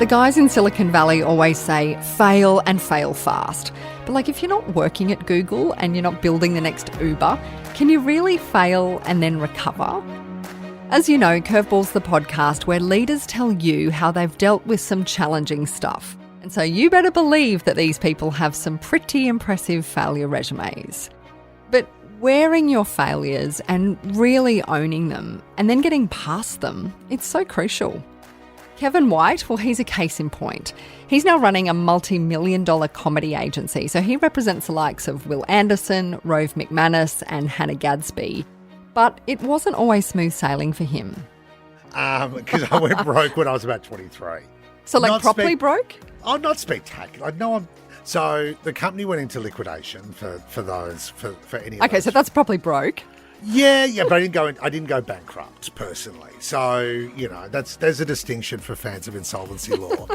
The guys in Silicon Valley always say, fail and fail fast. But if you're not working at Google and you're not building the next Uber, can you really fail and then recover? As you know, Curveball's the podcast where leaders tell you how they've dealt with some challenging stuff. And so you better believe that these people have some pretty impressive failure resumes. But wearing your failures and really owning them and then getting past them, it's so crucial. Kevin White, well, he's a case in point. He's now running a multi-million-dollar comedy agency, so he represents the likes of Will Anderson, Rove McManus and Hannah Gadsby. But it wasn't always smooth sailing for him. Because I went broke when I was about 23. So properly broke? Oh, not spectacular. No, so the company went into liquidation for any of Okay, those. so that's properly broke. Yeah, but I didn't go bankrupt personally. So, there's a distinction for fans of insolvency law.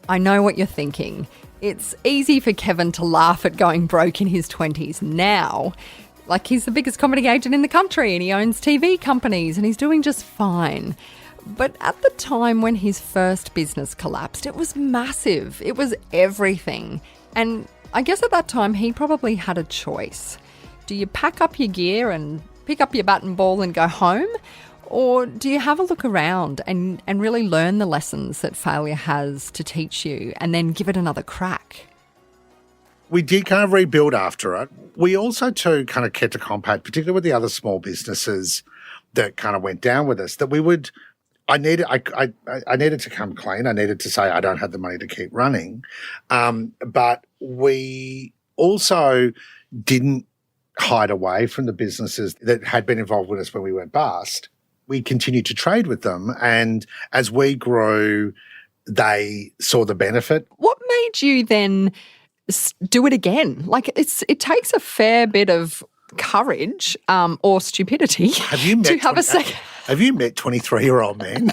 I know what you're thinking. It's easy for Kevin to laugh at going broke in his 20s now. He's the biggest comedy agent in the country and he owns TV companies and he's doing just fine. But at the time when his first business collapsed, it was massive. It was everything. And I guess at that time he probably had a choice. Do you pack up your gear and pick up your bat and ball and go home? Or do you have a look around and really learn the lessons that failure has to teach you and then give it another crack? We did kind of rebuild after it. We also too kind of kept a compact, particularly with the other small businesses that kind of went down with us, that we would... I needed to come clean. I needed to say I don't have the money to keep running. But we also didn't hide away from the businesses that had been involved with us when we went bust. We continued to trade with them. And as we grew, they saw the benefit. What made you then do it again? It takes a fair bit of courage or stupidity to have a second. Have you met 23-year-old men?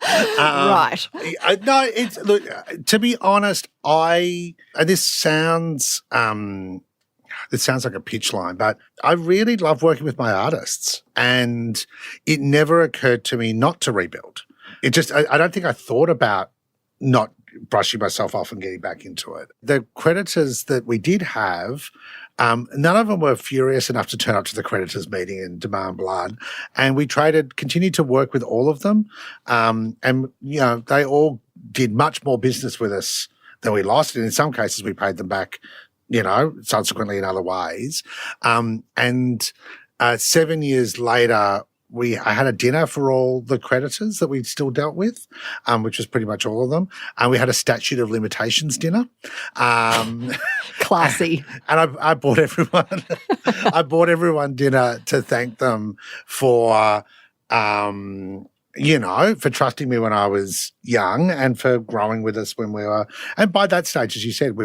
Right. No, look, to be honest, this sounds like a pitch line, but I really love working with my artists and it never occurred to me not to rebuild. I don't think I thought about not brushing myself off and getting back into it. The creditors that we did have, none of them were furious enough to turn up to the creditors meeting and demand blood. And we continued to work with all of them. They all did much more business with us than we lost. And in some cases, we paid them back, subsequently in other ways. 7 years later, I had a dinner for all the creditors that we still dealt with, which was pretty much all of them. And we had a statute of limitations dinner. Classy. And I bought everyone dinner to thank them for, for trusting me when I was young and for growing with us when we were, and by that stage, as you said, we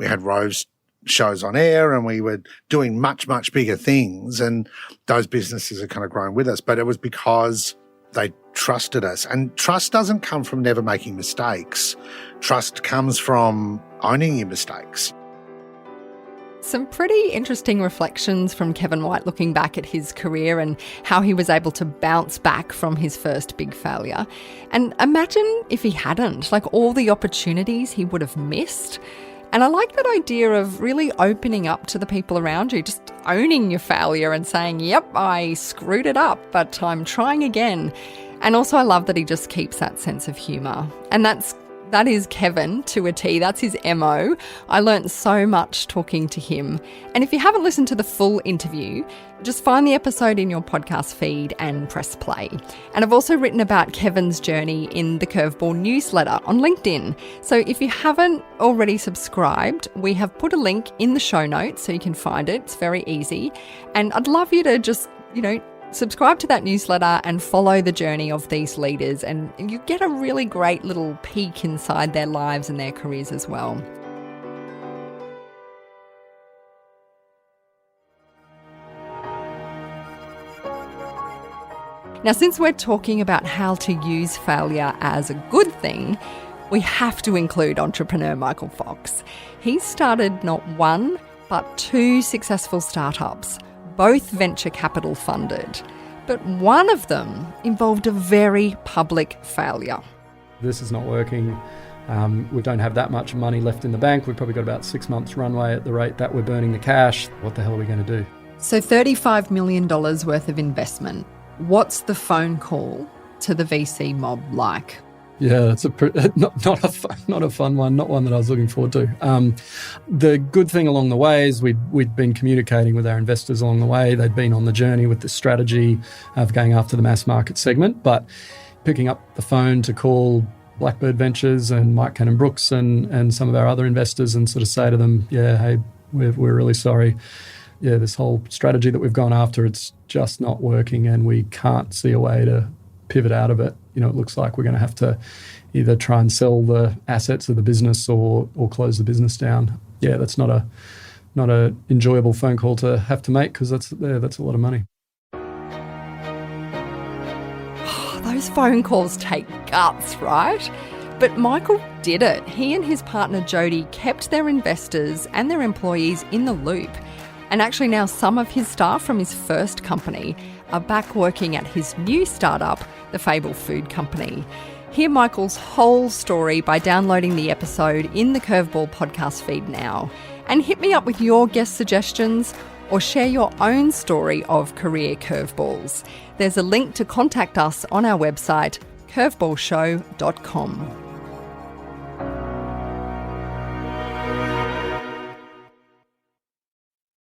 had Rove's shows on air and we were doing much, much bigger things, and those businesses are kind of growing with us. But it was because they trusted us. And trust doesn't come from never making mistakes. Trust comes from owning your mistakes. Some pretty interesting reflections from Kevin White looking back at his career and how he was able to bounce back from his first big failure. And imagine if he hadn't, all the opportunities he would have missed. And I like that idea of really opening up to the people around you, just owning your failure and saying, yep, I screwed it up, but I'm trying again. And also I love that he just keeps that sense of humour. And that is Kevin to a T. That's his MO. I learnt so much talking to him. And if you haven't listened to the full interview, just find the episode in your podcast feed and press play. And I've also written about Kevin's journey in the Curveball newsletter on LinkedIn. So if you haven't already subscribed, we have put a link in the show notes so you can find it. It's very easy. And I'd love you to just, subscribe to that newsletter and follow the journey of these leaders, and you get a really great little peek inside their lives and their careers as well. Now, since we're talking about how to use failure as a good thing, we have to include entrepreneur Michael Fox. He started not one, but two successful startups, both venture capital funded. But one of them involved a very public failure. This is not working. We don't have that much money left in the bank. We've probably got about 6 months runway at the rate that we're burning the cash. What the hell are we going to do? So $35 million worth of investment. What's the phone call to the VC mob like? Yeah, it's not a fun one, not one that I was looking forward to. The good thing along the way is we'd been communicating with our investors along the way. They'd been on the journey with this strategy of going after the mass market segment, but picking up the phone to call Blackbird Ventures and Mike Cannon-Brooks and some of our other investors and sort of say to them, yeah, hey, we're really sorry. Yeah, this whole strategy that we've gone after, it's just not working and we can't see a way to pivot out of it. You know, it looks like we're going to have to either try and sell the assets of the business or close the business down. Yeah, that's not a enjoyable phone call to have to make because that's a lot of money. Those phone calls take guts, right? But Michael did it. He and his partner Jody kept their investors and their employees in the loop. And actually now some of his staff from his first company are back working at his new startup, the Fable Food Company. Hear Michael's whole story by downloading the episode in the Curveball podcast feed now. And hit me up with your guest suggestions or share your own story of career curveballs. There's a link to contact us on our website, curveballshow.com.